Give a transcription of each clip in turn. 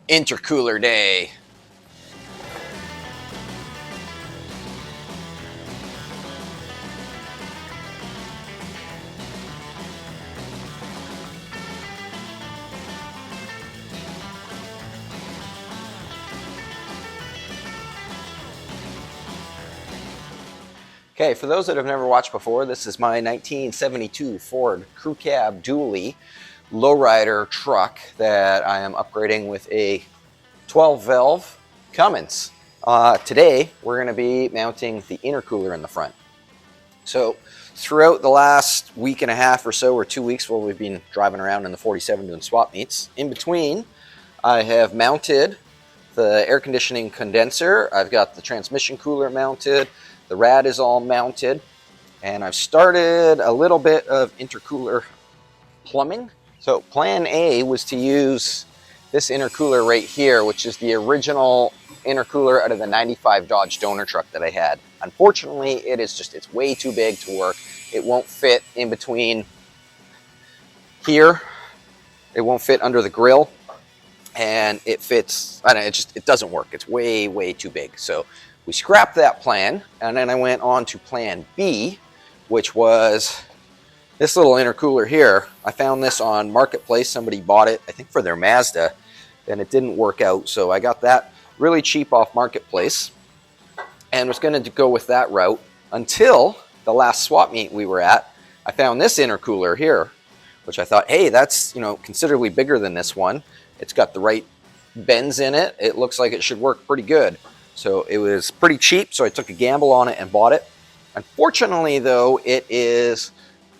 Intercooler day. Okay, for those that have never watched before, this is my 1972 Ford Crewcab dually lowrider truck that I am upgrading with a 12-valve Cummins. Today, we're going to be mounting the intercooler in the front. So throughout the last week and a half or so, or 2 weeks, while we've been driving around in the 47 doing swap meets, in between, I have mounted the air conditioning condenser. I've got the transmission cooler mounted. The rad is all mounted, and I've started a little bit of intercooler plumbing. So plan A was to use this intercooler right here, which is the original intercooler out of the 95 Dodge donor truck that I had. Unfortunately, it's way too big to work. It won't fit in between here. It won't fit under the grill, and it fits, I don't know, it doesn't work. It's way too big. So we scrapped that plan, and then I went on to plan B, which was this little intercooler here. I found this on Marketplace. Somebody bought it, I think for their Mazda, and it didn't work out. So I got that really cheap off Marketplace and was going to go with that route until the last swap meet we were at. I found this intercooler here, which I thought, hey, that's considerably bigger than this one. It's got the right bends in it. It looks like it should work pretty good. So it was pretty cheap, so I took a gamble on it and bought it. Unfortunately, though, it is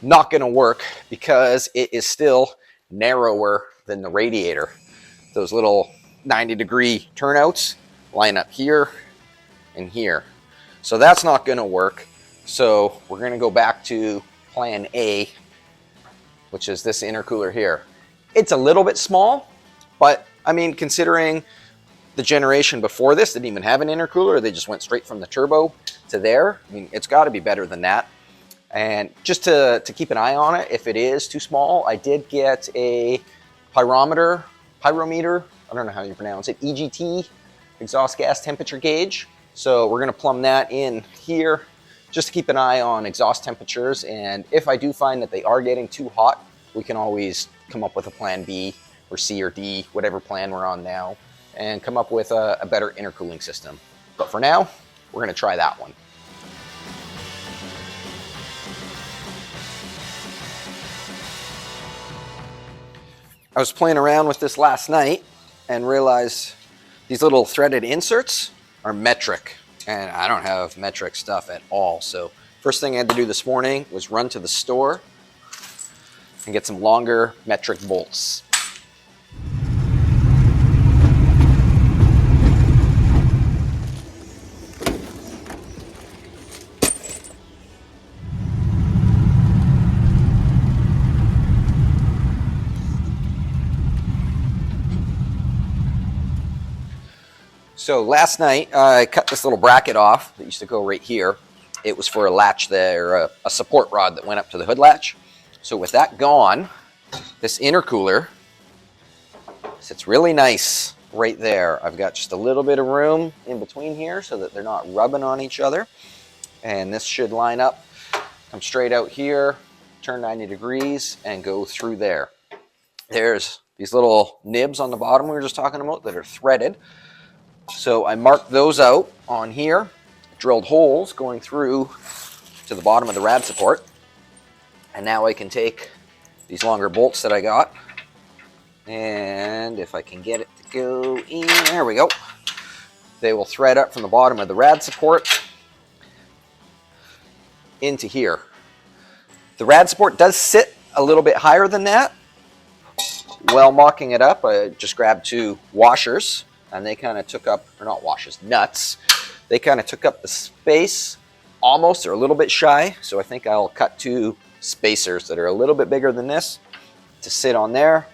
not going to work because it is still narrower than the radiator. Those little 90-degree turnouts line up here and here. So that's not going to work. So we're going to go back to plan A, which is this intercooler here. It's a little bit small, but I mean, considering the generation before this didn't even have an intercooler, they just went straight from the turbo to there. I mean, it's got to be better than that. And just to keep an eye on it, if it is too small, I did get a pyrometer, I don't know how you pronounce it, EGT, exhaust gas temperature gauge. So we're going to plumb that in here just to keep an eye on exhaust temperatures. And if I do find that they are getting too hot, we can always come up with a plan B or C or D, whatever plan we're on now, and come up with a better intercooling system. But for now, we're going to try that one. I was playing around with this last night and realized these little threaded inserts are metric, and I don't have metric stuff at all. So first thing I had to do this morning was run to the store and get some longer metric bolts. So last night I cut this little bracket off that used to go right here. It was for a latch there, a support rod that went up to the hood latch. So with that gone, this intercooler sits really nice right there. I've got just a little bit of room in between here so that they're not rubbing on each other. And this should line up, come straight out here, turn 90 degrees, and go through there. There's these little nibs on the bottom we were just talking about that are threaded. So I marked those out on here, drilled holes going through to the bottom of the rad support. And now I can take these longer bolts that I got, and if I can get it to go in, there we go. They will thread up from the bottom of the rad support into here. The rad support does sit a little bit higher than that. While mocking it up, I just grabbed two washers, and they kind of took up, or not washers, nuts. They kind of took up the space almost, or a little bit shy. So I think I'll cut two spacers that are a little bit bigger than this to sit on there.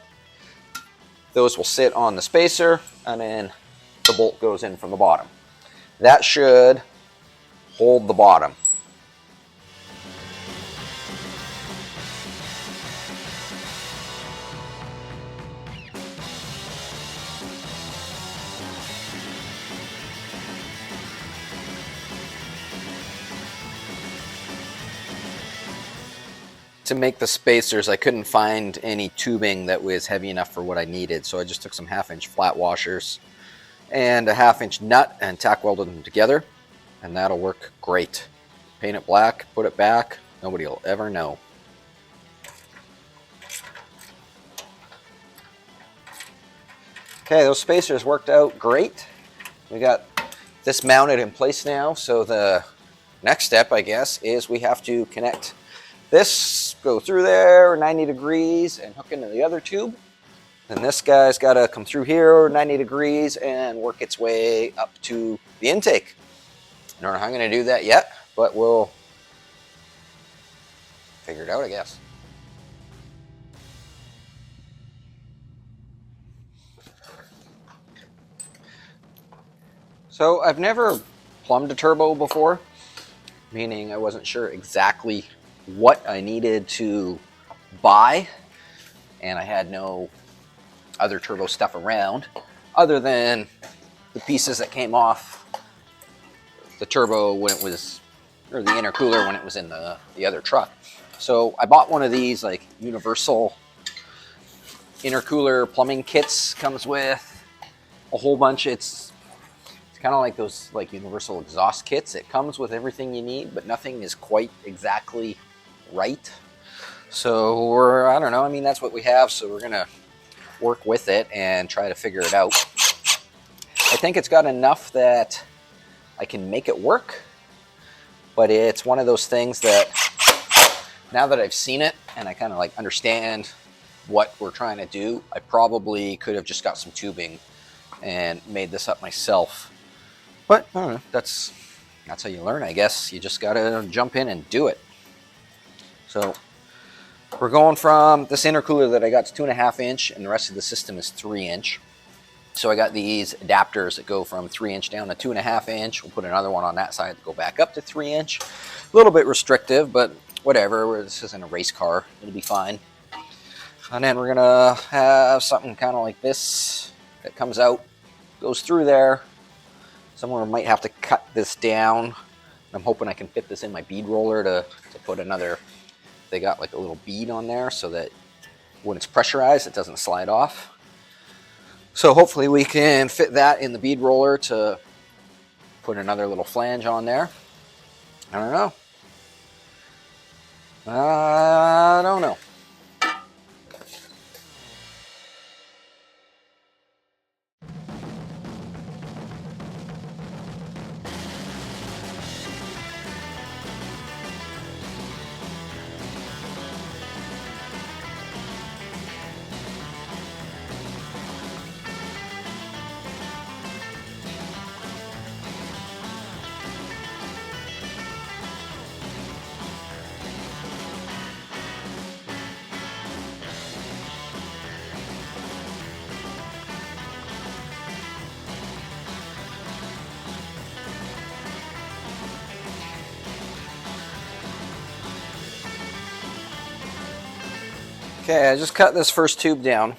Those will sit on the spacer, and then the bolt goes in from the bottom. That should hold the bottom. to make the spacers, I couldn't find any tubing that was heavy enough for what I needed, so I just took some 1/2-inch flat washers and a 1/2-inch nut and tack welded them together, and that'll work great. Paint it black, put it back, nobody will ever know. Okay, those spacers worked out great. We got this mounted in place now, so the next step, I guess, is we have to connect this, go through there 90 degrees and hook into the other tube. And this guy's got to come through here 90 degrees and work its way up to the intake. I don't know how I'm going to do that yet, but we'll figure it out, I guess. So I've never plumbed a turbo before, meaning I wasn't sure exactly what I needed to buy, and I had no other turbo stuff around other than the pieces that came off the turbo when it was, or the intercooler when it was in the other truck. So I bought one of these like universal intercooler plumbing kits. Comes with a whole bunch. It's kind of like those like universal exhaust kits. It comes with everything you need, but nothing is quite exactly right. So I don't know, I mean, that's what we have, so we're gonna work with it and try to figure it out. I think it's got enough that I can make it work, but it's one of those things that now that I've seen it and I kind of like understand what we're trying to do, I probably could have just got some tubing and made this up myself. But I don't know, that's how you learn, I guess. You just gotta jump in and do it. So we're going from this intercooler that I got to 2.5-inch, and the rest of the system is 3-inch. So I got these adapters that go from 3-inch down to 2.5-inch. We'll put another one on that side to go back up to 3-inch. A little bit restrictive, but whatever. This isn't a race car. It'll be fine. And then we're gonna have something kind of like this that comes out, goes through there. Somewhere I might have to cut this down. I'm hoping I can fit this in my bead roller to put another, they got like a little bead on there so that when it's pressurized it doesn't slide off. So hopefully we can fit that in the bead roller to put another little flange on there. I don't know. I don't know. Okay, I just cut this first tube down,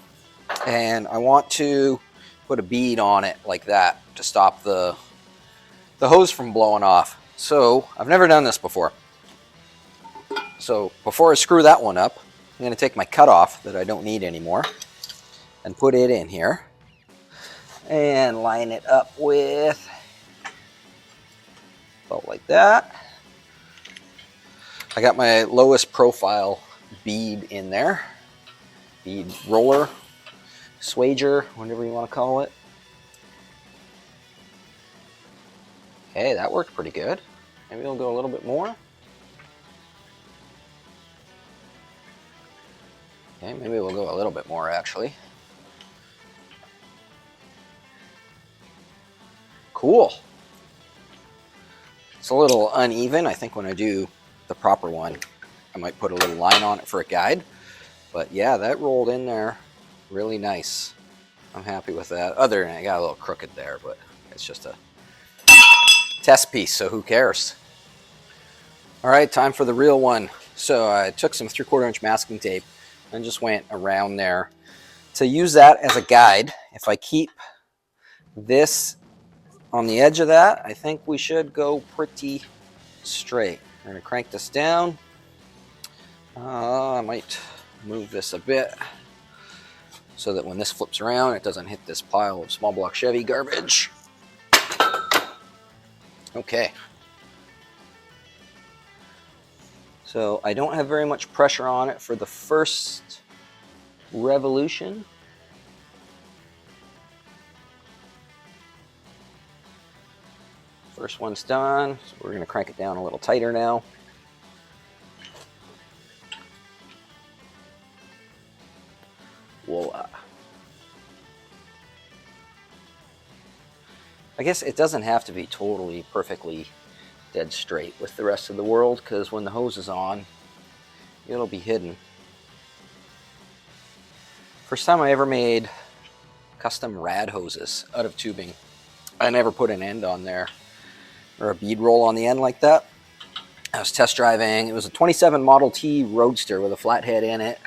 and I want to put a bead on it like that to stop the hose from blowing off. So I've never done this before. So before I screw that one up, I'm going to take my cutoff that I don't need anymore and put it in here and line it up with about like that. I got my lowest profile bead in there. Bead roller, swager, whatever you want to call it. Okay, that worked pretty good. Maybe we'll go a little bit more. Okay, maybe we'll go a little bit more actually. Cool. It's a little uneven. I think when I do the proper one, I might put a little line on it for a guide. But yeah, that rolled in there really nice. I'm happy with that. Other than I got a little crooked there, but it's just a test piece, so who cares? All right, time for the real one. So I took some 3/4-inch masking tape and just went around there to use that as a guide. If I keep this on the edge of that, I think we should go pretty straight. We're gonna crank this down. I might move this a bit so that when this flips around, it doesn't hit this pile of small block Chevy garbage. Okay. So I don't have very much pressure on it for the first revolution. First one's done, so we're going to crank it down a little tighter now. Voila. I guess it doesn't have to be totally perfectly dead straight with the rest of the world, because when the hose is on, it'll be hidden. First time I ever made custom rad hoses out of tubing. I never put an end on there, or a bead roll on the end like that. I was test driving. It was a 27 Model T Roadster with a flathead in it,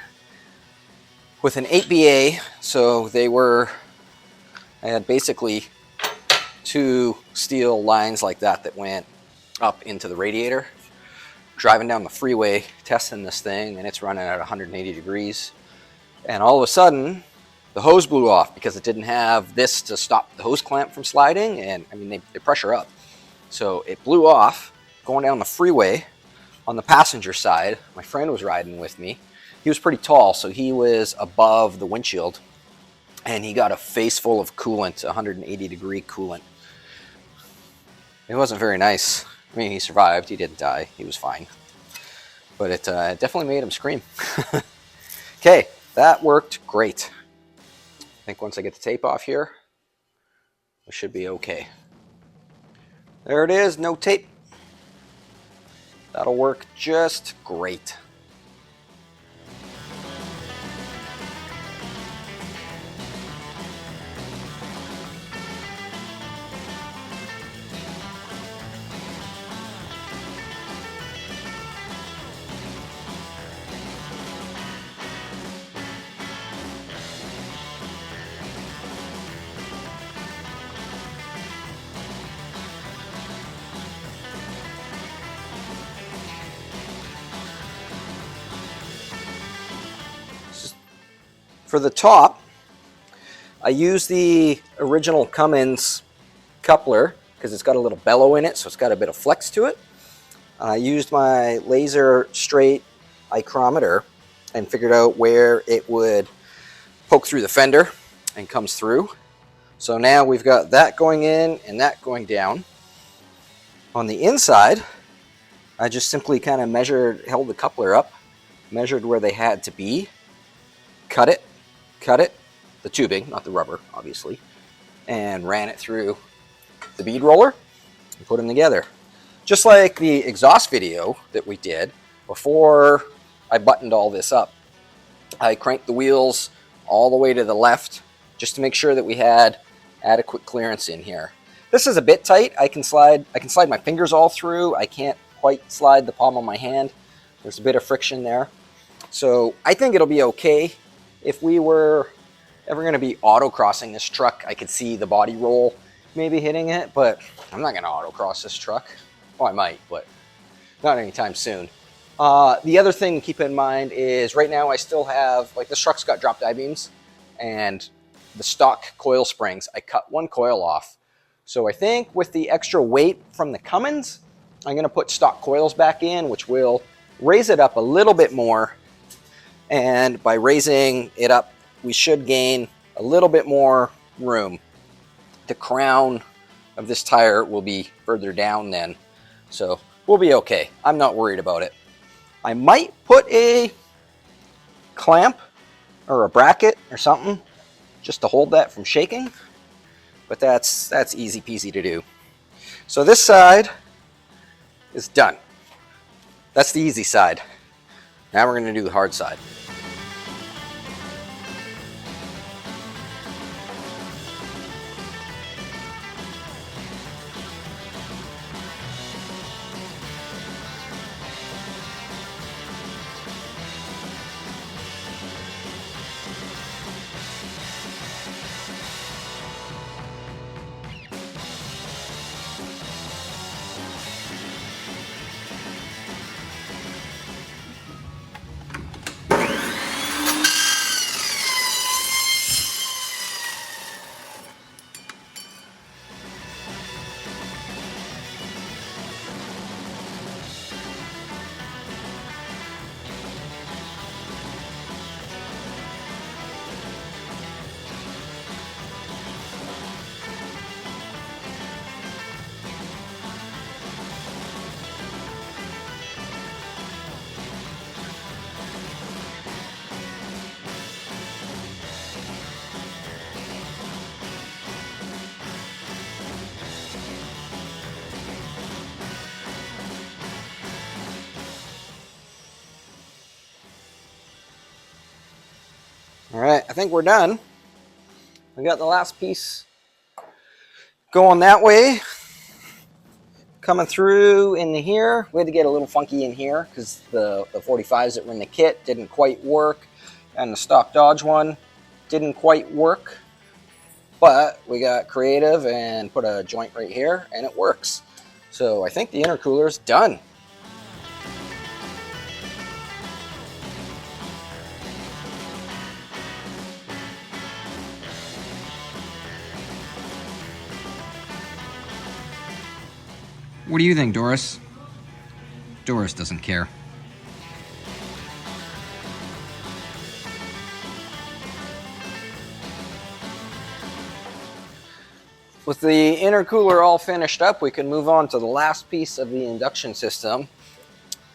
with an 8BA. So I had basically two steel lines like that went up into the radiator. Driving down the freeway, testing this thing, and it's running at 180 degrees. And all of a sudden, the hose blew off because it didn't have this to stop the hose clamp from sliding. And I mean, they pressure up. So it blew off going down the freeway on the passenger side. My friend was riding with me. He was pretty tall, so he was above the windshield. And he got a face full of coolant, 180 degree coolant. It wasn't very nice. I mean, he survived. He didn't die. He was fine. But it definitely made him scream. Okay, that worked great. I think once I get the tape off here, we should be okay. There it is, no tape. That'll work just great. For the top, I use the original Cummins coupler because it's got a little bellow in it, so it's got a bit of flex to it. I used my laser straight micrometer and figured out where it would poke through the fender and comes through. So now we've got that going in and that going down. On the inside, I just simply kind of held the coupler up, measured where they had to be, cut it, the tubing, not the rubber, obviously, and ran it through the bead roller and put them together. Just like the exhaust video that we did, before I buttoned all this up, I cranked the wheels all the way to the left just to make sure that we had adequate clearance in here. This is a bit tight. I can slide my fingers all through. I can't quite slide the palm of my hand. There's a bit of friction there. So I think it'll be okay. If we were ever going to be autocrossing this truck, I could see the body roll maybe hitting it, but I'm not going to autocross this truck. Well, I might, but not anytime soon. The other thing to keep in mind is right now I still have, like, this truck's got drop I-beams, and the stock coil springs, I cut one coil off. So I think with the extra weight from the Cummins, I'm going to put stock coils back in, which will raise it up a little bit more. And by raising it up, we should gain a little bit more room. The crown of this tire will be further down then, so we'll be okay. I'm not worried about it. I might put a clamp or a bracket or something just to hold that from shaking, but that's easy peasy to do. So this side is done. That's the easy side. Now we're going to do the hard side. All right, I think we're done. We got the last piece going that way. Coming through in here. We had to get a little funky in here because the 45s that were in the kit didn't quite work, and the stock Dodge one didn't quite work. But we got creative and put a joint right here, and it works. So I think the intercooler's done. What do you think, Doris? Doris doesn't care. With the intercooler all finished up, we can move on to the last piece of the induction system.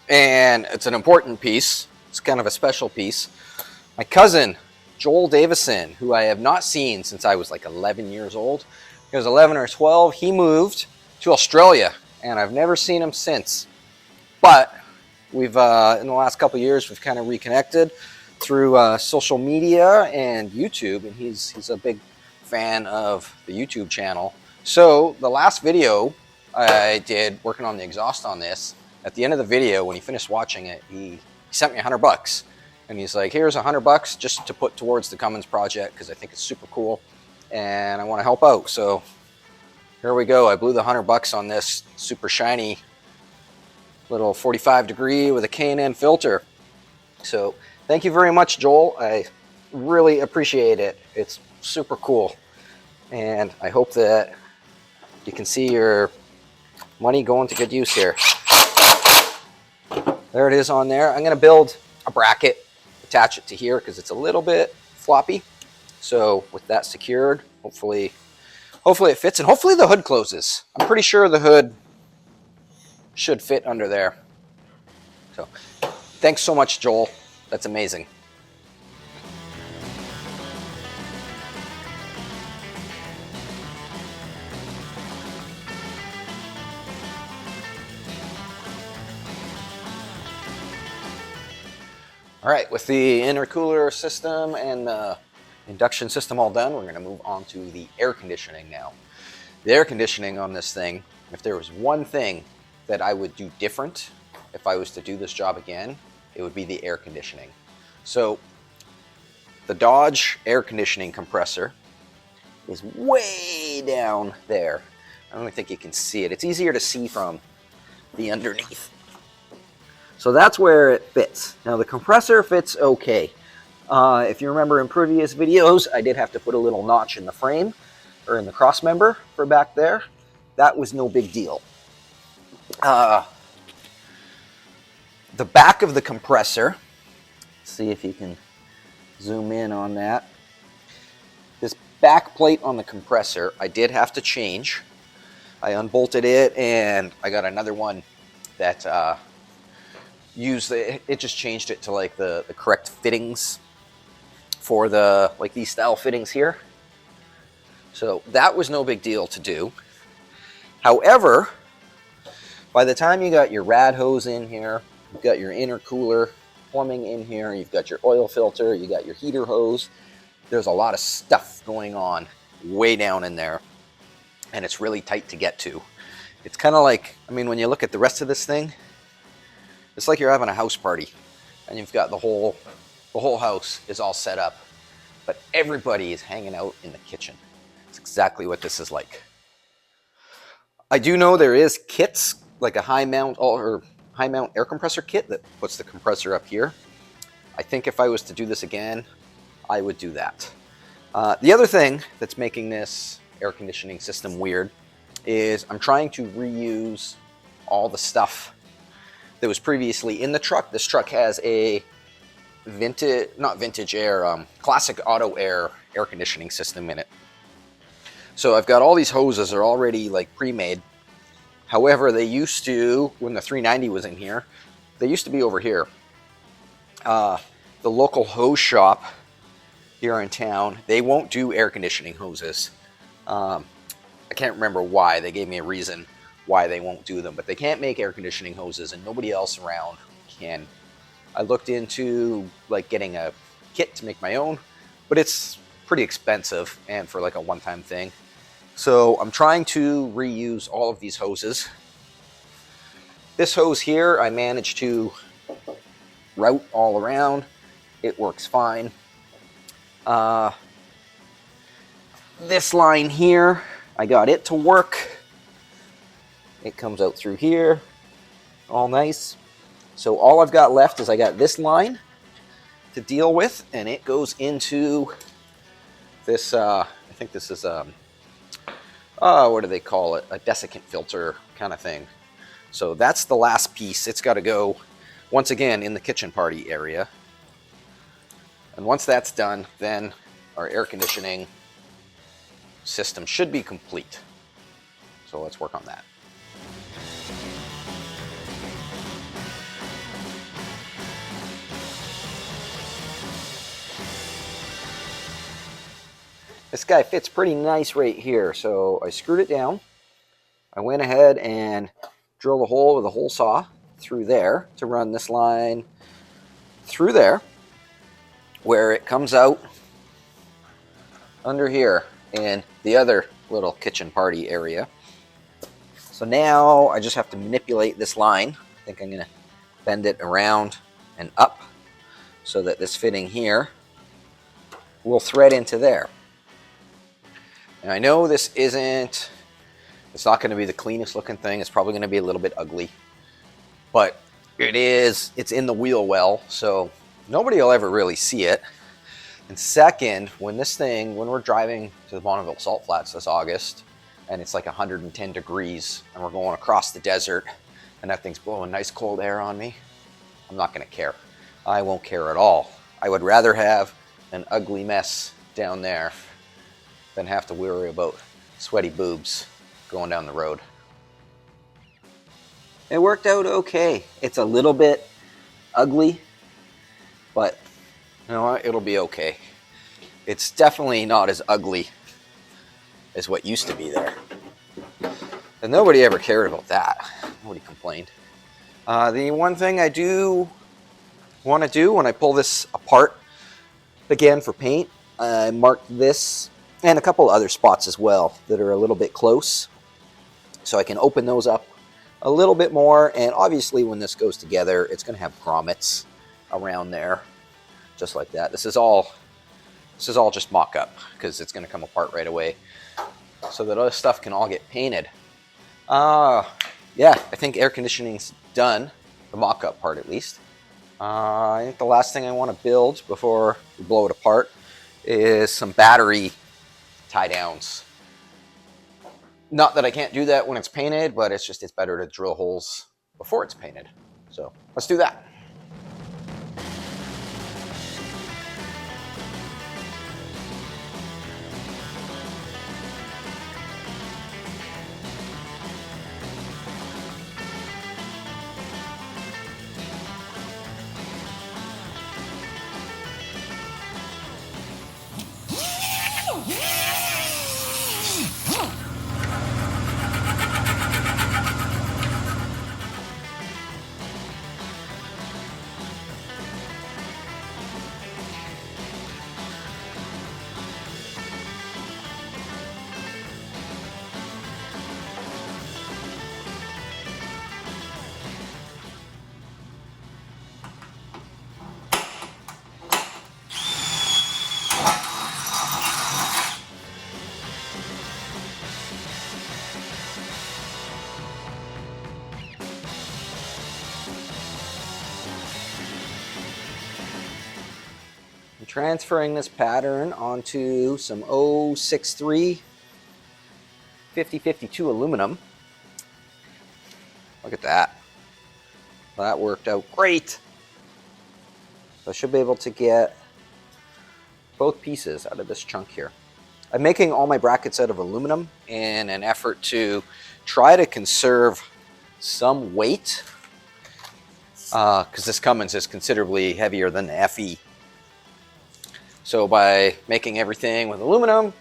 And it's an important piece. It's kind of a special piece. My cousin, Joel Davison, who I have not seen since I was like 11 years old. He was 11 or 12. He moved to Australia, and I've never seen him since. But we've, in the last couple of years, we've kind of reconnected through social media and YouTube, and he's a big fan of the YouTube channel. So the last video I did working on the exhaust on this, at the end of the video, when he finished watching it, he sent me $100, and he's like, here's $100 just to put towards the Cummins project because I think it's super cool and I want to help out. So here we go. I blew the $100 on this super shiny little 45 degree with a K&N filter. So thank you very much, Joel. I really appreciate it. It's super cool. And I hope that you can see your money going to good use here. There it is on there. I'm going to build a bracket, attach it to here because it's a little bit floppy. So with that secured, hopefully it fits, and hopefully the hood closes. I'm pretty sure the hood should fit under there. So thanks so much, Joel. That's amazing. All right, with the intercooler system and the induction system all done, we're going to move on to the air conditioning now. The air conditioning on this thing, if there was one thing that I would do different if I was to do this job again, it would be the air conditioning. So the Dodge air conditioning compressor is way down there. I don't think you can see it. It's easier to see from the underneath. So that's where it fits. Now the compressor fits okay. If you remember in previous videos, I did have to put a little notch in the frame or in the cross member for back there. That was no big deal. The back of the compressor, see if you can zoom in on that. This back plate on the compressor, I did have to change. I unbolted it and I got another one that it just changed it to like the correct fittings for the like these style fittings here. So that was no big deal to do. However, by the time you got your rad hose in here, you've got your intercooler plumbing in here, you've got your oil filter, you got your heater hose, there's a lot of stuff going on way down in there, and it's really tight to get to. It's kind of like, I mean, when you look at the rest of this thing, it's like you're having a house party and you've got the whole house is all set up, but everybody is hanging out in the kitchen. It's exactly what this is like. I do know there is kits, like a high mount air compressor kit that puts the compressor up here. I think if I was to do this again, I would do that. The other thing that's making this air conditioning system weird is I'm trying to reuse all the stuff that was previously in the truck. This truck has a classic auto air conditioning system in it. So I've got all these hoses are already like pre-made. However, they used to, when the 390 was in here, they used to be over here. The local hose shop here in town, they won't do air conditioning hoses. I can't remember why. They gave me a reason why they won't do them, but they can't make air conditioning hoses and nobody else around can. I looked into like getting a kit to make my own. but it's pretty expensive and for like a one-time thing. So I'm trying to reuse all of these hoses. This hose here, I managed to route all around. It works fine. This line here, I got it to work. It comes out through here, all nice. So all I've got left is I got this line to deal with, and it goes into this, I think this is, what do they call it? A desiccant filter kind of thing. So that's the last piece. It's got to go, once again, in the kitchen party area. And once that's done, then our air conditioning system should be complete. So let's work on that. This guy fits pretty nice right here, so I screwed it down. I went ahead and drilled a hole with a hole saw through there to run this line through there, where it comes out under here in the other little kitchen party area. So now I just have to manipulate this line. I think I'm going to bend it around and up so that this fitting here will thread into there. And I know this it's not going to be the cleanest looking thing. It's probably going to be a little bit ugly, but it's in the wheel well, so nobody will ever really see it. And second, when we're driving to the Bonneville Salt Flats this August, and it's like 110 degrees, and we're going across the desert, and that thing's blowing nice cold air on me, I'm not going to care. I won't care at all. I would rather have an ugly mess down there than have to worry about sweaty boobs going down the road. It worked out okay. It's a little bit ugly, but you know what? It'll be okay. It's definitely not as ugly as what used to be there. And nobody ever cared about that. Nobody complained. The one thing I do want to do when I pull this apart again for paint, I marked this and a couple other spots as well that are a little bit close, so I can open those up a little bit more. And obviously when this goes together, it's going to have grommets around there, just like that. This is all just mock-up because it's going to come apart right away, so that other stuff can all get painted. Yeah, I think air conditioning's done, the mock-up part at least. I think the last thing I want to build before we blow it apart is some battery tie downs. Not that I can't do that when it's painted, but it's better to drill holes before it's painted. So let's do that. Transferring this pattern onto some 063 5052 aluminum. Look at that. Well, that worked out great. So I should be able to get both pieces out of this chunk here. I'm making all my brackets out of aluminum in an effort to try to conserve some weight, because this Cummins is considerably heavier than the FE. So by making everything with aluminum,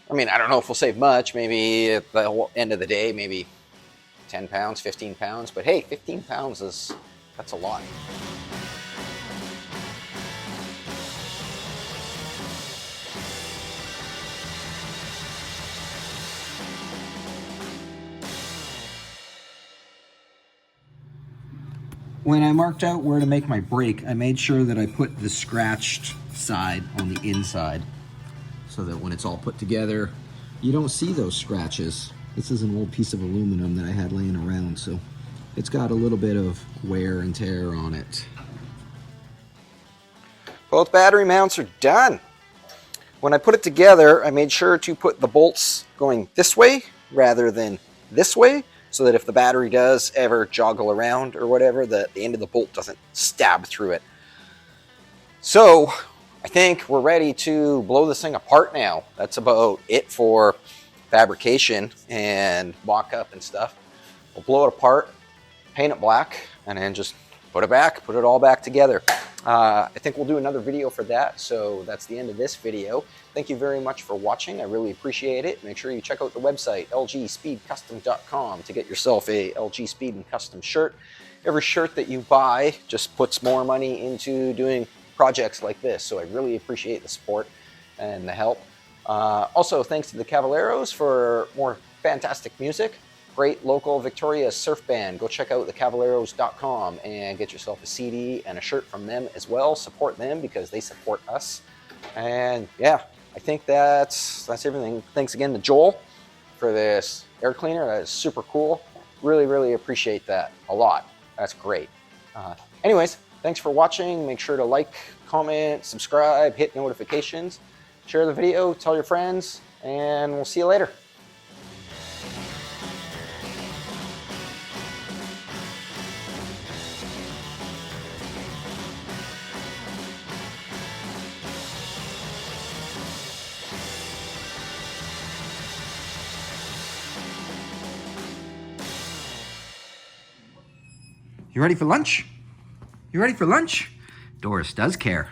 I mean, I don't know if we'll save much, maybe at the end of the day, maybe 10 pounds, 15 pounds, but hey, 15 pounds that's a lot. when I marked out where to make my brake, I made sure that I put the scratched side on the inside so that when it's all put together, you don't see those scratches. This is an old piece of aluminum that I had laying around, so it's got a little bit of wear and tear on it. Both battery mounts are done. When I put it together, I made sure to put the bolts going this way rather than this way, so that if the battery does ever joggle around or whatever, the end of the bolt doesn't stab through it. So I think we're ready to blow this thing apart now. That's about it for fabrication and mock-up and stuff. We'll blow it apart, paint it black, and then just put it all back together. I think we'll do another video for that, so that's the end of this video. Thank you very much for watching. I really appreciate it. Make sure you check out the website, lgspeedcustom.com, to get yourself a LG Speed and Custom shirt. Every shirt that you buy just puts more money into doing projects like this, so I really appreciate the support and the help. Also, thanks to the Cavalleros for more fantastic music. Great local Victoria surf band. Go check out thecavalleros.com and get yourself a CD and a shirt from them as well. Support them because they support us. And yeah, I think that's everything. Thanks again to Joel for this air cleaner. That is super cool. Really, really appreciate that a lot. That's great. Anyways, thanks for watching. Make sure to like, comment, subscribe, hit notifications, share the video, tell your friends, and we'll see you later. You ready for lunch? You ready for lunch? Doris does care.